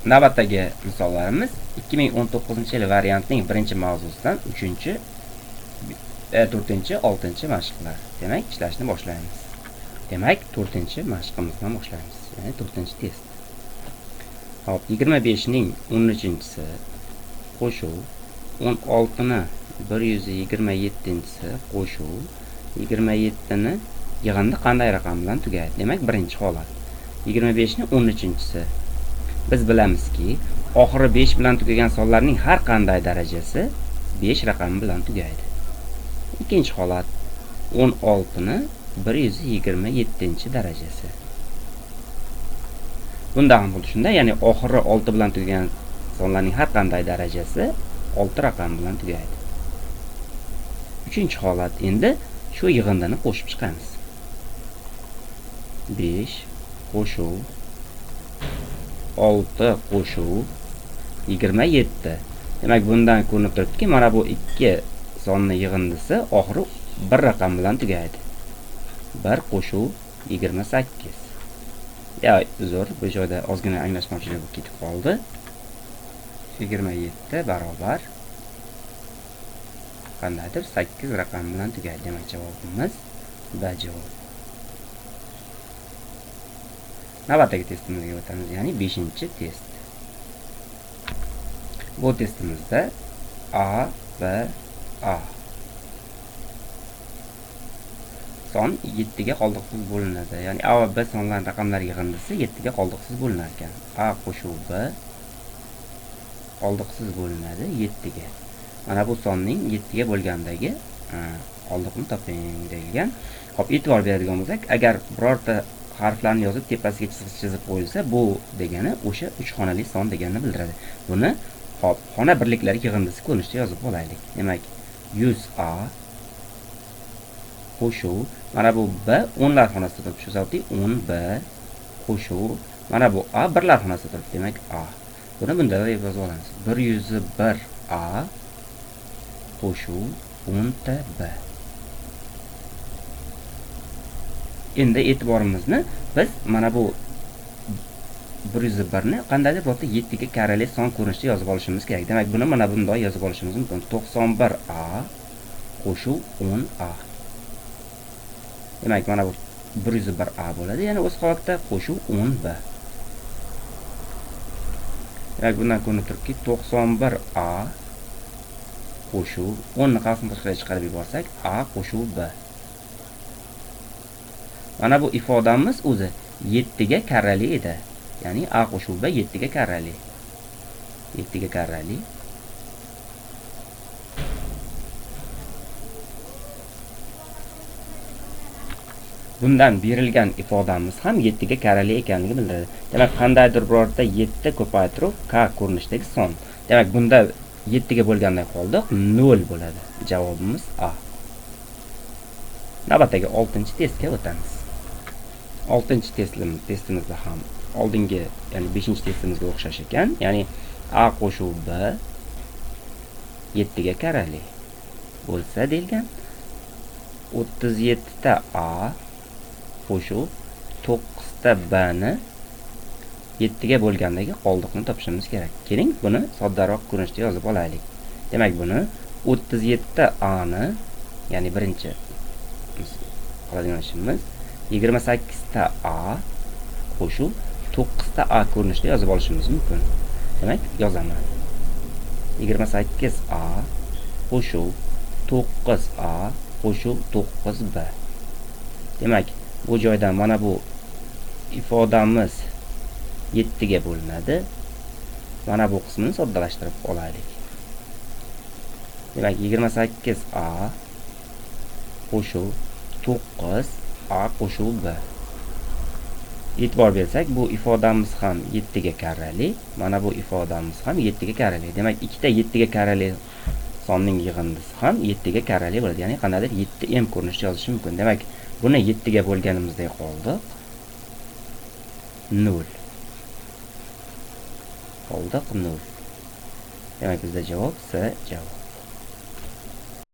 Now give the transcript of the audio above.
Navbatdagi misollarimiz 2019-yil variantning birinchi mavzusidan 3-chi, 4-chi, 6-chi mashqlar. Demak, ishlashni boshlaymiz. Demak, 4-chi mashqimizdan boshlaymiz. Ya'ni 4-chi test. Hop, 25 ning 13-chisi qo'shuv, 16 ni 127-chisi qo'shuv, 27 ni yig'indi qanday raqam bilan tugaydi? Demak, birinchi holat. 25 ning 13-chisi. Biz bilamizki, oxiri 5 bilan tugagan sonlarning har qanday darajasi 5 raqami bilan tugaydi. Ikkinchi holat. 16 ni 127-darajasi. Bunda ham xuddi shunday, ya'ni oxiri 6 bilan tugagan sonlarning har qanday darajasi 6 raqami bilan tugaydi. Uchinchi holat. Endi shu yig'indini qo'shib chiqamiz. 5 qo'shuv 6 qo'shuv 27. Demak, bundan ko'rinib turibdiki, mana bu ikki sonni yig'indisi oxiri 1 raqam bilan tugaydi. 1 qo'shuv 28. Ya, uzr, bu joyda ozgina anglashmovchilik bo'lib ketib qoldi. 27 barobar qandaydir 8 raqam bilan tugaydi. Demak, javobimiz B javob. Navbatdagi testimizga o'tamiz, ya'ni 5-chi test. Bu testimizda A, B, A. Son 7 ga qoldiqsiz bo'linadi. Ya'ni A va B sonlar raqamlar yig'indisi 7 ga qoldiqsiz bo'linar ekan. A qo'shuv B qoldiqsiz bo'linadi 7 ga. Mana bu sonning 7 ga bo'lgandagi qoldiqni toping deyilgan. Hop, e'tibor beradigan bo'lsak, agar birorta harflarni yozib tepasiga chiziq chizib qo'yilsa, bu degani o'sha 3 xonali son deganini bildiradi. Buni hop, xona birliklari yig'indisi ko'rinishida yozib olaylik. Demak, 100A qo'shuv, mana bu B o'nlar xonasida turibdi. Shu sababli 10B qo'shuv, mana bu A birlar xonasida turibdi. Demak, A. Buni bunday yozib olamiz. 101A qo'shuv 10B. Endi e'tiborimizni biz mana bu 101 ni qandaydir bo'lsa 7 ga karali son ko'rinishida yozib olishimiz kerak. Demak, buni mana bunday yozib olishimiz mumkin. 91A qo'shuv 10A. Demak, mana bu 101A bo'ladi. Ya'ni o'z holatda qo'shuv 10B. Demak, bundan ko'rinib turibki, 91A qo'shuv 10 ni qasam tashqariga chiqarib yuborsak, A qo'shuv B. Mana bu ifodamiz o'zi 7 ga karrali edi. Ya'ni A qo'shuv B 7 ga karrali. 7 ga karrali. Bundan berilgan ifodamiz ham 7 ga karrali ekanligini bildiradi. Demak, qandaydir birorta 7 ko'paytiruv K ko'rinishidagi son. Demak, bunda 7 ga bo'lgandan qoldiq 0 bo'ladi. Javobimiz A. Navbatdagi 6-chi testga o'tamiz. 6-chi testimizda ham oldingi, ya'ni 5-chi testimizga o'xshash ekan. Ya'ni A qo'shuv B 7 ga karrali bo'lsa deyilgan. 37 ta A qo'shuv 9 ta B ni 7 ga bo'lgandagi qoldiqni topishimiz kerak. Keling, buni soddaroq ko'rinishda yozib olaylik. Demak, buni 37 ta A ni, ya'ni birinchi qiladigan ishimiz 28 ta A qo'shuv 9 ta A ko'rinishida yozib olishimiz mumkin. Demak, yozaman. 28 A qo'shuv 9 A qo'shuv 9 B. Demak, bu joydan mana bu ifodamiz 7 ga bo'linadi. Mana bu qismini soddalashtirib olaylik. Demak, 28 A qo'shuv 9 A qo'shuv B. E'tibor bersak, bu ifodamiz ham 7 ga karrali, mana bu ifodamiz ham 7 ga karrali. Demak, ikkita 7 ga karrali sonning yig'indisi ham 7 ga karrali bo'ladi. Ya'ni qandaydir 7m ko'rinishida yozish mumkin. Demak, buni 7 ga bo'lganimizda qoldi 0. Qoldiq 0. Demak, bizda javob C javob.